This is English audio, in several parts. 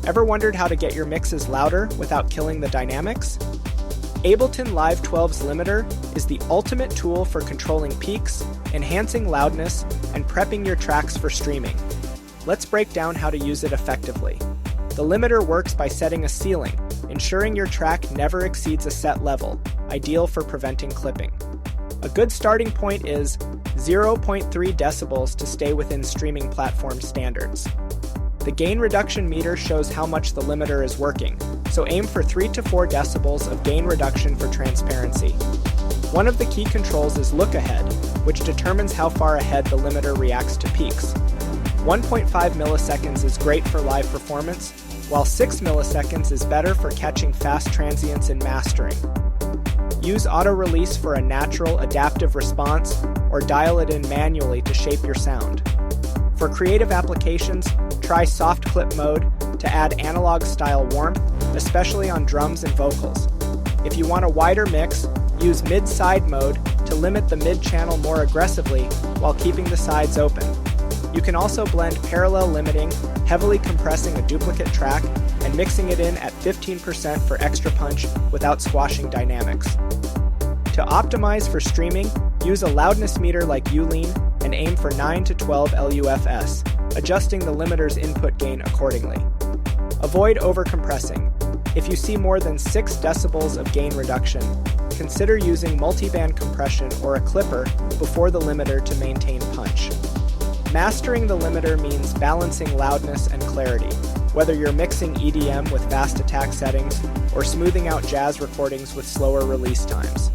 Ever wondered how to get your mixes louder without killing the dynamics? Ableton Live 12's limiter is the ultimate tool for controlling peaks, enhancing loudness, and prepping your tracks for streaming. Let's break down how to use it effectively. The limiter works by setting a ceiling, ensuring your track never exceeds a set level, ideal for preventing clipping. A good starting point is 0.3 decibels to stay within streaming platform standards. The gain reduction meter shows how much the limiter is working, so aim for 3 to 4 decibels of gain reduction for transparency. One of the key controls is Lookahead, which determines how far ahead the limiter reacts to peaks. 1.5 milliseconds is great for live performance, while 6 milliseconds is better for catching fast transients in mastering. Use auto-release for a natural, adaptive response, or dial it in manually to shape your sound. For creative applications, try soft clip mode to add analog-style warmth, especially on drums and vocals. If you want a wider mix, use mid-side mode to limit the mid-channel more aggressively while keeping the sides open. You can also blend parallel limiting, heavily compressing a duplicate track, and mixing it in at 15% for extra punch without squashing dynamics. To optimize for streaming, use a loudness meter like Ulean and aim for 9 to 12 LUFS, adjusting the limiter's input gain accordingly. Avoid overcompressing. If you see more than 6 decibels of gain reduction, consider using multiband compression or a clipper before the limiter to maintain punch. Mastering the limiter means balancing loudness and clarity, whether you're mixing EDM with fast attack settings or smoothing out jazz recordings with slower release times.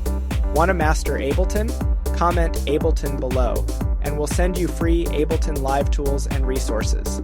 Want to master Ableton? Comment Ableton below, and we'll send you free Ableton Live tools and resources.